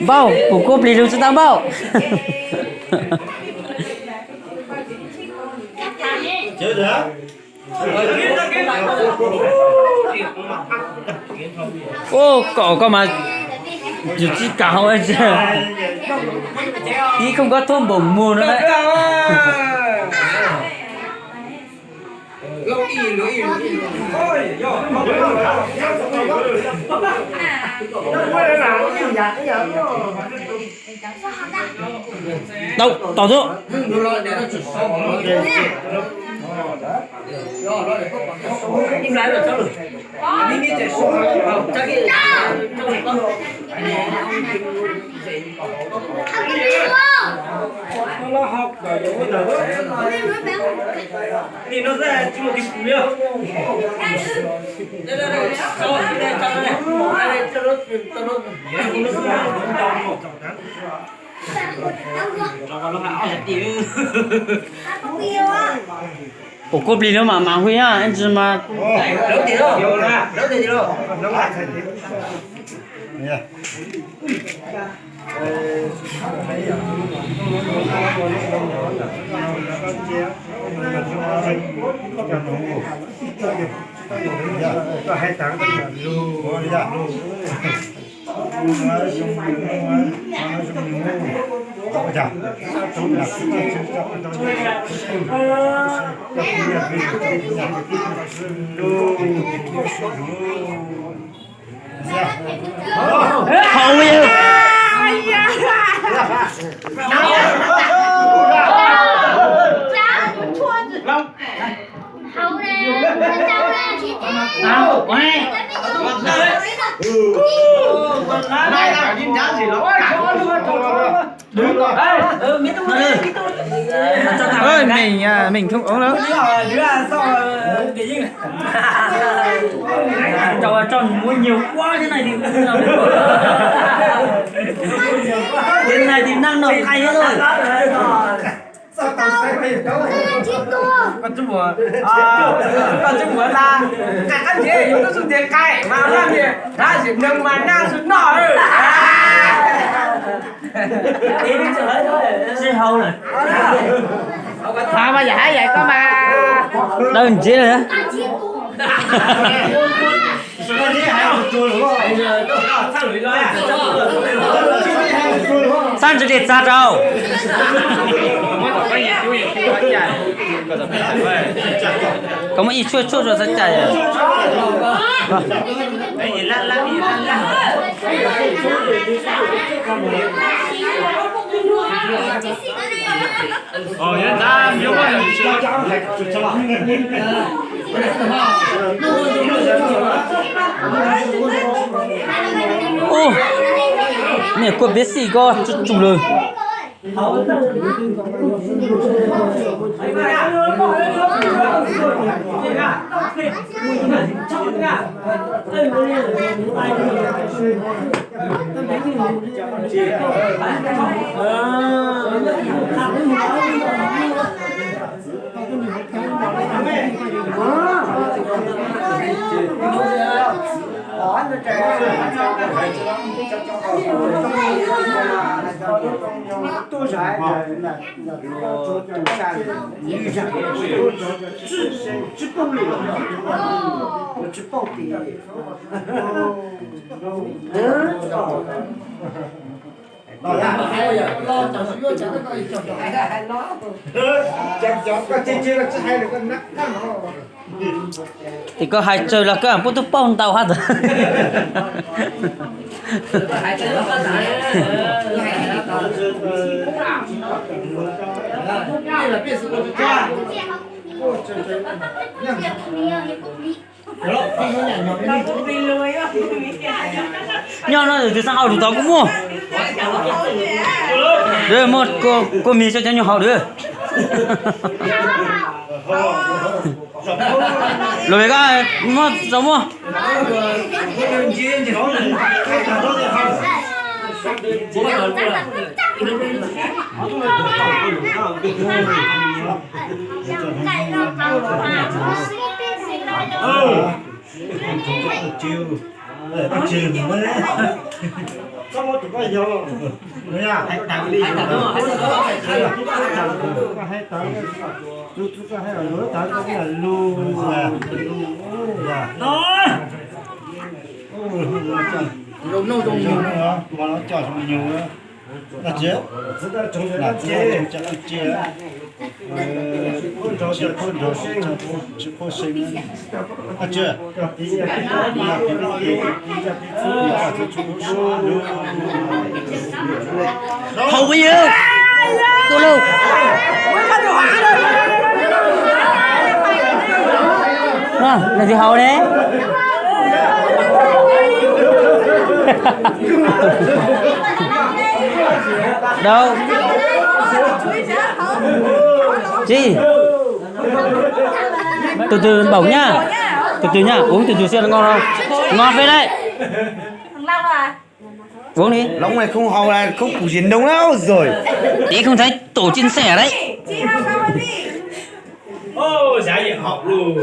bao của cô bì luôn cho tao bao chưa được ô có mà chỉ cào ấy chứ tí không có thôm bổng mua nữa đấy đâu tỏ chỗ im lại rồi cháu rồi đi chạy xuống chắc cái nó học thì nó ra chỉ một cái củ nữa đây đây cho đây cho ủa cô bì nó mà huy á anh chỉ mà đâu thì đâu đâu thì đâu có 2 tháng luôn hầu yêu nào quay này là nhìn giá gì lắm đúng rồi ơi mình không uống đâu cháu tròn mua nhiều quá thế này thì thế này thì năng nổ cay hết rồi con chú bùa là cả các chị chúng tôi dùng tiền cay mà làm gì đã chỉ nâng mà năng xuống nổi đi đi chơi thôi chứ hâu này mà giải vậy có mà đâu làm gì rồi三十点杀招。có một ít chua chua rồi rất chảy人家明白了ô nè cô biết gì co chụp lời多少只蹦了，我只蹦的。thì có hai chơi là cơ bút thuốc bông tàu hết rồi nhau nó từ sang hậu thì tao cũng mua rồi một cô mì cho nhau hậu nữa rồi cái mua giống mua chiều chiều mới có một tụi có vô nữa nha hai tầng đi hai tầng chú có hai ở lối tầng có là luôn là nói Rồi nô trong nhiều nữa mà nó cho chúng nhiều nữa là chế là chế cho nó chế con rau chỉ có sinh là chế là cái Hầu bao nhiêu? Cô lâu. Là gì hầu đấy? Đâu? Gì? Từ từ bổng nhá. Từ từ nhá, uống từ từ xem nó ngon không? Ngon phết đấy. Thằng Long à? Uống đi. Long này không hầu là không củ chiến đông đâu rồi. Tí không thấy tổ chia sẻ đấy. Chị Long Long đi. ô giả dạng học luôn